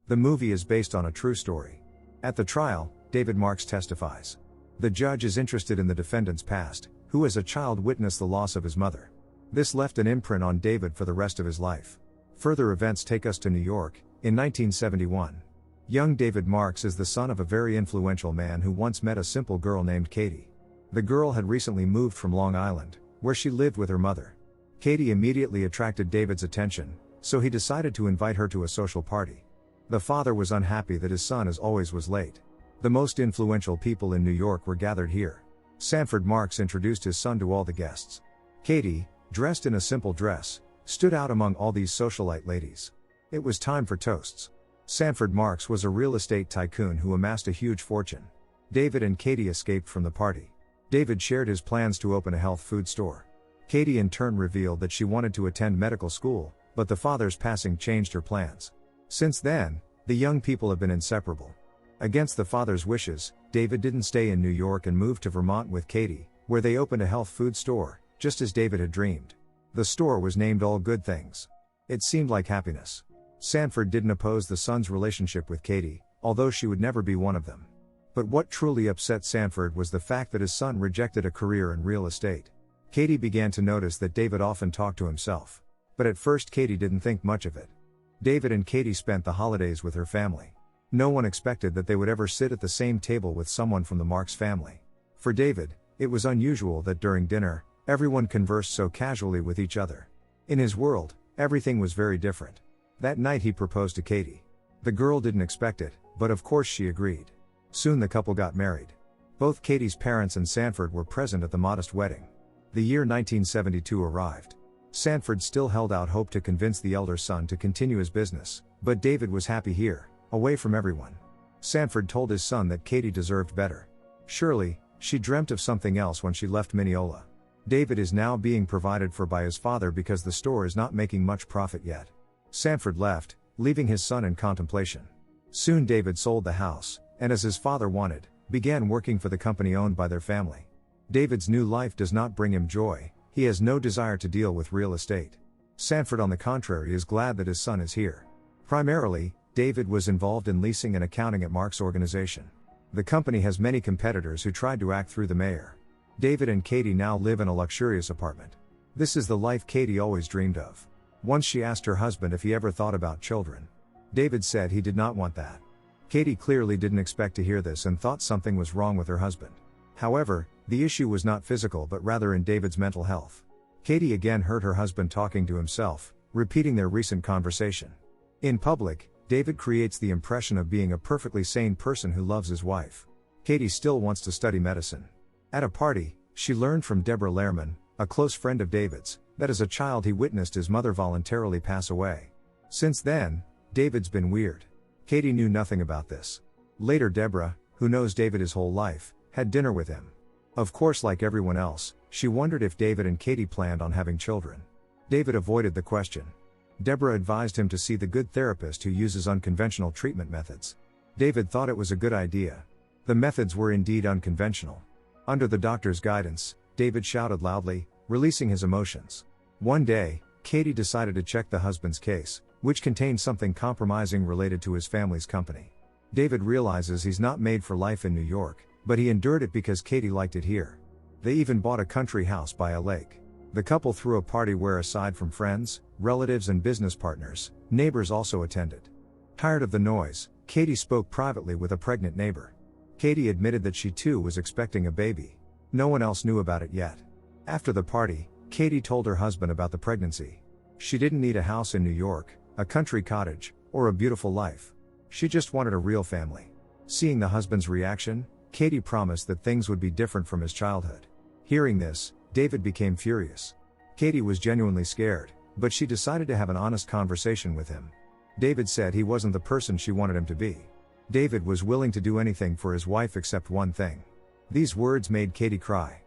The movie is based on a true story. At the trial, David Marks testifies. The judge is interested in the defendant's past, who as a child witnessed the loss of his mother. This left an imprint on David for the rest of his life. Further events take us to New York, in 1971. Young David Marks is the son of a very influential man who once met a simple girl named Katie. The girl had recently moved from Long Island, where she lived with her mother. Katie immediately attracted David's attention, so he decided to invite her to a social party. The father was unhappy that his son as always was late. The most influential people in New York were gathered here. Sanford Marks introduced his son to all the guests. Katie, dressed in a simple dress, stood out among all these socialite ladies. It was time for toasts. Sanford Marks was a real estate tycoon who amassed a huge fortune. David and Katie escaped from the party. David shared his plans to open a health food store. Katie in turn revealed that she wanted to attend medical school, but the father's passing changed her plans. Since then, the young people have been inseparable. Against the father's wishes, David didn't stay in New York and moved to Vermont with Katie, where they opened a health food store, just as David had dreamed. The store was named All Good Things. It seemed like happiness. Sanford didn't oppose the son's relationship with Katie, although she would never be one of them. But what truly upset Sanford was the fact that his son rejected a career in real estate. Katie began to notice that David often talked to himself. But at first Katie didn't think much of it. David and Katie spent the holidays with her family. No one expected that they would ever sit at the same table with someone from the Marks family. For David, it was unusual that during dinner, everyone conversed so casually with each other. In his world, everything was very different. That night he proposed to Katie. The girl didn't expect it, but of course she agreed. Soon the couple got married. Both Katie's parents and Sanford were present at the modest wedding. The year 1972 arrived. Sanford still held out hope to convince the elder son to continue his business, but David was happy here, away from everyone. Sanford told his son that Katie deserved better. Surely, she dreamt of something else when she left Mineola. David is now being provided for by his father because the store is not making much profit yet. Sanford left, leaving his son in contemplation. Soon David sold the house, and as his father wanted, began working for the company owned by their family. David's new life does not bring him joy. He has no desire to deal with real estate. Sanford, on the contrary, is glad that his son is here. Primarily, David was involved in leasing and accounting at Mark's organization. The company has many competitors who tried to act through the mayor. David and Katie now live in a luxurious apartment. This is the life Katie always dreamed of. Once she asked her husband if he ever thought about children. David said he did not want that. Katie clearly didn't expect to hear this and thought something was wrong with her husband. However, the issue was not physical but rather in David's mental health. Katie again heard her husband talking to himself, repeating their recent conversation. In public, David creates the impression of being a perfectly sane person who loves his wife. Katie still wants to study medicine. At a party, she learned from Deborah Lehrman, a close friend of David's, that as a child he witnessed his mother voluntarily pass away. Since then, David's been weird. Katie knew nothing about this. Later Deborah, who knows David his whole life, had dinner with him. Of course, like everyone else, she wondered if David and Katie planned on having children. David avoided the question. Deborah advised him to see the good therapist who uses unconventional treatment methods. David thought it was a good idea. The methods were indeed unconventional. Under the doctor's guidance, David shouted loudly, releasing his emotions. One day, Katie decided to check the husband's case, which contained something compromising related to his family's company. David realizes he's not made for life in New York, but he endured it because Katie liked it here. They even bought a country house by a lake. The couple threw a party where, aside from friends, relatives and business partners, neighbors also attended. Tired of the noise, Katie spoke privately with a pregnant neighbor. Katie admitted that she too was expecting a baby. No one else knew about it yet. After the party, Katie told her husband about the pregnancy. She didn't need a house in New York, a country cottage, or a beautiful life. She just wanted a real family. Seeing the husband's reaction, Katie promised that things would be different from his childhood. Hearing this, David became furious. Katie was genuinely scared, but she decided to have an honest conversation with him. David said he wasn't the person she wanted him to be. David was willing to do anything for his wife except one thing. These words made Katie cry.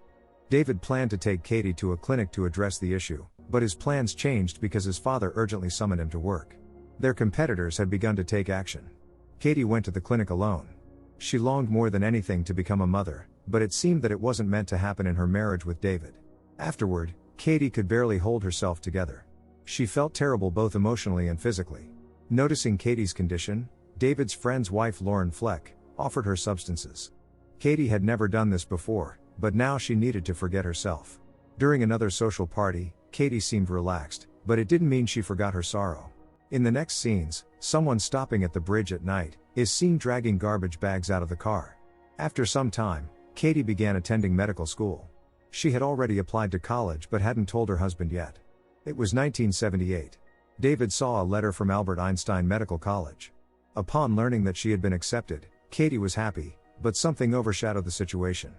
David planned to take Katie to a clinic to address the issue, but his plans changed because his father urgently summoned him to work. Their competitors had begun to take action. Katie went to the clinic alone. She longed more than anything to become a mother, but it seemed that it wasn't meant to happen in her marriage with David. Afterward, Katie could barely hold herself together. She felt terrible both emotionally and physically. Noticing Katie's condition, David's friend's wife Lauren Fleck offered her substances. Katie had never done this before, but now she needed to forget herself. During another social party, Katie seemed relaxed, but it didn't mean she forgot her sorrow. In the next scenes, someone stopping at the bridge at night is seen dragging garbage bags out of the car. After some time, Katie began attending medical school. She had already applied to college but hadn't told her husband yet. It was 1978. David saw a letter from Albert Einstein Medical College. Upon learning that she had been accepted, Katie was happy, but something overshadowed the situation.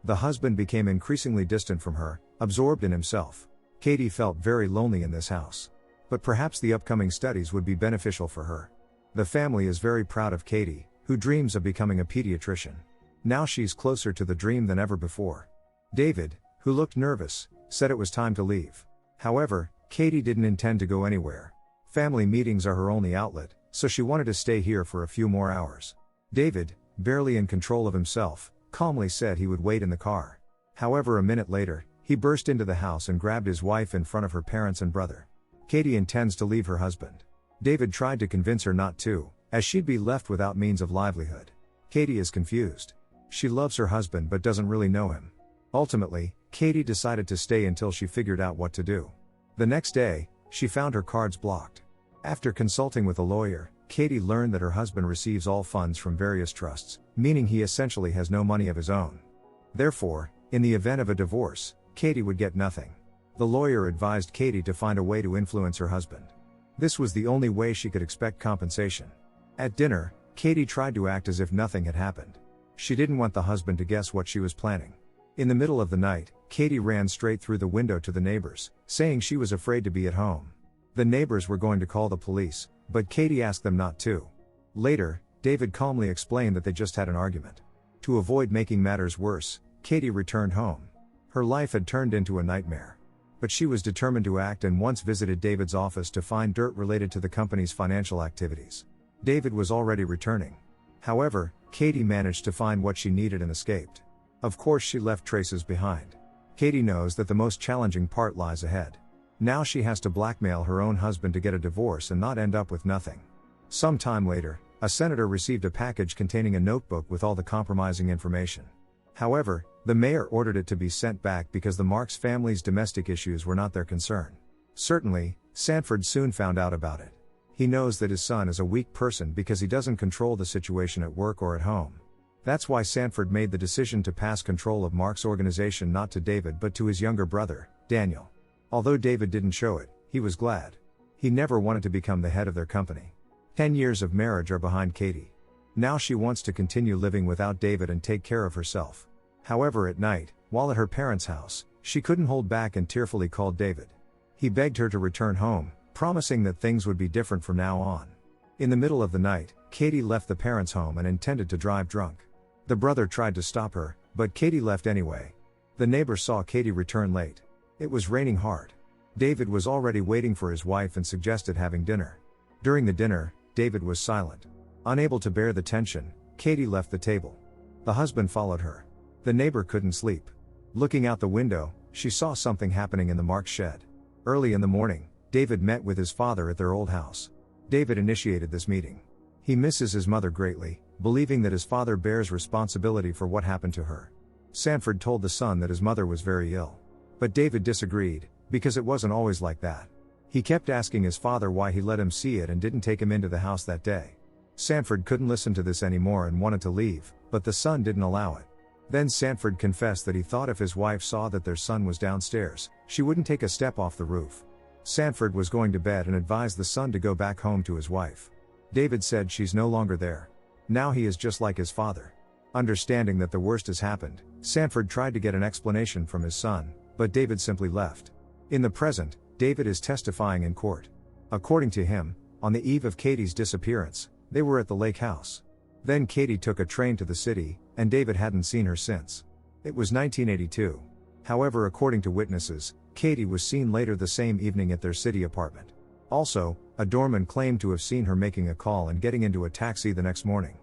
The husband became increasingly distant from her, absorbed in himself. Katie felt very lonely in this house. But perhaps the upcoming studies would be beneficial for her. The family is very proud of Katie, who dreams of becoming a pediatrician. Now she's closer to the dream than ever before. David, who looked nervous, said it was time to leave. However, Katie didn't intend to go anywhere. Family meetings are her only outlet, so she wanted to stay here for a few more hours. David, barely in control of himself, calmly said he would wait in the car. However, a minute later, he burst into the house and grabbed his wife in front of her parents and brother. Katie intends to leave her husband. David tried to convince her not to, as she'd be left without means of livelihood. Katie is confused. She loves her husband but doesn't really know him. Ultimately, Katie decided to stay until she figured out what to do. The next day, she found her cards blocked. After consulting with a lawyer, Katie learned that her husband receives all funds from various trusts, meaning he essentially has no money of his own. Therefore, in the event of a divorce, Katie would get nothing. The lawyer advised Katie to find a way to influence her husband. This was the only way she could expect compensation. At dinner, Katie tried to act as if nothing had happened. She didn't want the husband to guess what she was planning. In the middle of the night, Katie ran straight through the window to the neighbors, saying she was afraid to be at home. The neighbors were going to call the police, but Katie asked them not to. Later, David calmly explained that they just had an argument. To avoid making matters worse, Katie returned home. Her life had turned into a nightmare. But she was determined to act and once visited David's office to find dirt related to the company's financial activities. David was already returning. However, Katie managed to find what she needed and escaped. Of course, she left traces behind. Katie knows that the most challenging part lies ahead. Now she has to blackmail her own husband to get a divorce and not end up with nothing. Some time later, a senator received a package containing a notebook with all the compromising information. However, the mayor ordered it to be sent back because the Marks family's domestic issues were not their concern. Certainly, Sanford soon found out about it. He knows that his son is a weak person because he doesn't control the situation at work or at home. That's why Sanford made the decision to pass control of Mark's organization not to David but to his younger brother, Daniel. Although David didn't show it, he was glad. He never wanted to become the head of their company. 10 years of marriage are behind Katie. Now she wants to continue living without David and take care of herself. However, at night, while at her parents' house, she couldn't hold back and tearfully called David. He begged her to return home, promising that things would be different from now on. In the middle of the night, Katie left the parents' home and intended to drive drunk. The brother tried to stop her, but Katie left anyway. The neighbor saw Katie return late. It was raining hard. David was already waiting for his wife and suggested having dinner. During the dinner, David was silent. Unable to bear the tension, Katie left the table. The husband followed her. The neighbor couldn't sleep. Looking out the window, she saw something happening in the Marks shed. Early in the morning, David met with his father at their old house. David initiated this meeting. He misses his mother greatly, believing that his father bears responsibility for what happened to her. Sanford told the son that his mother was very ill. But David disagreed, because it wasn't always like that. He kept asking his father why he let him see it and didn't take him into the house that day. Sanford couldn't listen to this anymore and wanted to leave, but the son didn't allow it. Then Sanford confessed that he thought if his wife saw that their son was downstairs, she wouldn't take a step off the roof. Sanford was going to bed and advised the son to go back home to his wife. David said she's no longer there. Now he is just like his father. Understanding that the worst has happened, Sanford tried to get an explanation from his son, but David simply left. In the present, David is testifying in court. According to him, on the eve of Katie's disappearance, they were at the lake house. Then Katie took a train to the city, and David hadn't seen her since. It was 1982. However, according to witnesses, Katie was seen later the same evening at their city apartment. Also, a doorman claimed to have seen her making a call and getting into a taxi the next morning.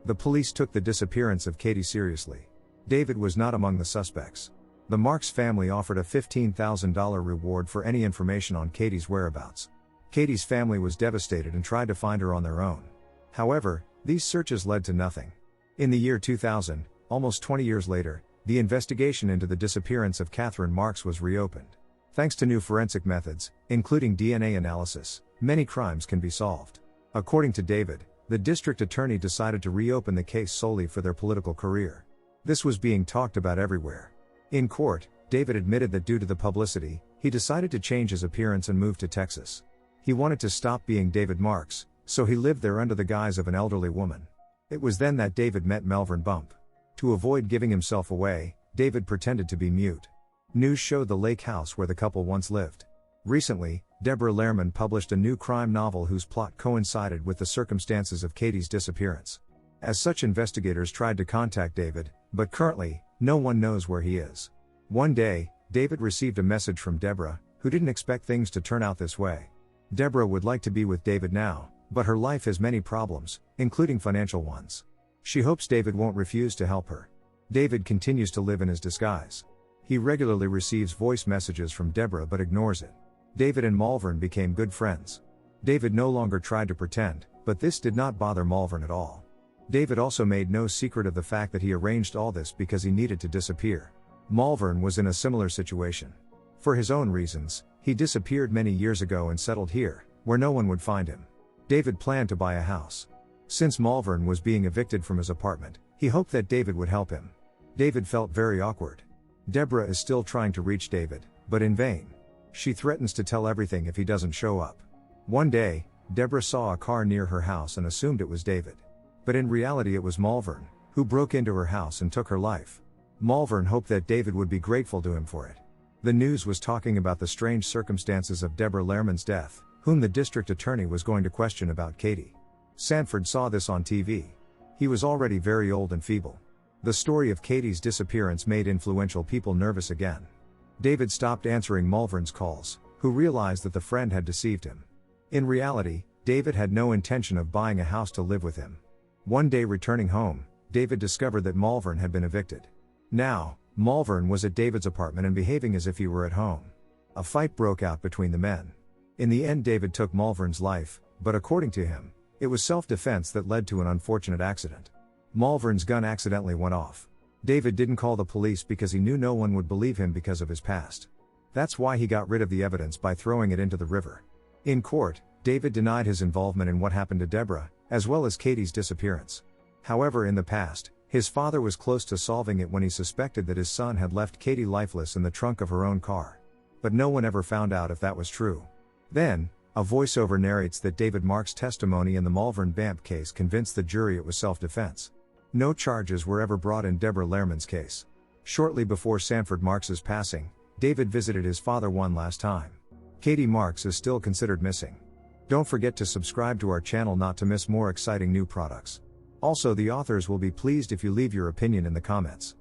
The police took the disappearance of Katie seriously. David was not among the suspects. The Marks family offered a $15,000 reward for any information on Katie's whereabouts. Katie's family was devastated and tried to find her on their own. However, These searches led to nothing. In the year 2000, almost 20 years later, the investigation into the disappearance of Catherine Marks was reopened. Thanks to new forensic methods, including DNA analysis, many crimes can be solved. According to David, the district attorney decided to reopen the case solely for their political career. This was being talked about everywhere. In court, David admitted that due to the publicity, he decided to change his appearance and move to Texas. He wanted to stop being David Marks, so he lived there under the guise of an elderly woman. It was then that David met Melvern Bump. To avoid giving himself away, David pretended to be mute. News showed the lake house where the couple once lived. Recently, Deborah Lehrman published a new crime novel whose plot coincided with the circumstances of Katie's disappearance. As such, investigators tried to contact David, but currently, no one knows where he is. One day, David received a message from Deborah, who didn't expect things to turn out this way. Deborah would like to be with David now, but her life has many problems, including financial ones. She hopes David won't refuse to help her. David continues to live in his disguise. He regularly receives voice messages from Deborah but ignores it. David and Malvern became good friends. David no longer tried to pretend, but this did not bother Malvern at all. David also made no secret of the fact that he arranged all this because he needed to disappear. Malvern was in a similar situation. For his own reasons, he disappeared many years ago and settled here, where no one would find him. David planned to buy a house. Since Malvern was being evicted from his apartment, he hoped that David would help him. David felt very awkward. Deborah is still trying to reach David, but in vain. She threatens to tell everything if he doesn't show up. One day, Deborah saw a car near her house and assumed it was David. But in reality it was Malvern, who broke into her house and took her life. Malvern hoped that David would be grateful to him for it. The news was talking about the strange circumstances of Deborah Lehrman's death, whom the district attorney was going to question about Katie. Sanford saw this on TV. He was already very old and feeble. The story of Katie's disappearance made influential people nervous again. David stopped answering Malvern's calls, who realized that the friend had deceived him. In reality, David had no intention of buying a house to live with him. One day returning home, David discovered that Malvern had been evicted. Now, Malvern was at David's apartment and behaving as if he were at home. A fight broke out between the men. In the end, David took Malvern's life, but according to him, it was self-defense that led to an unfortunate accident. Malvern's gun accidentally went off. David didn't call the police because he knew no one would believe him because of his past. That's why he got rid of the evidence by throwing it into the river. In court, David denied his involvement in what happened to Deborah, as well as Katie's disappearance. However, in the past, his father was close to solving it when he suspected that his son had left Katie lifeless in the trunk of her own car. But no one ever found out if that was true. Then, a voiceover narrates that David Marks' testimony in the Malvern Bamp case convinced the jury it was self-defense. No charges were ever brought in Deborah Lehrman's case. Shortly before Sanford Marks's passing, David visited his father one last time. Katie Marks is still considered missing. Don't forget to subscribe to our channel not to miss more exciting new products. Also, the authors will be pleased if you leave your opinion in the comments.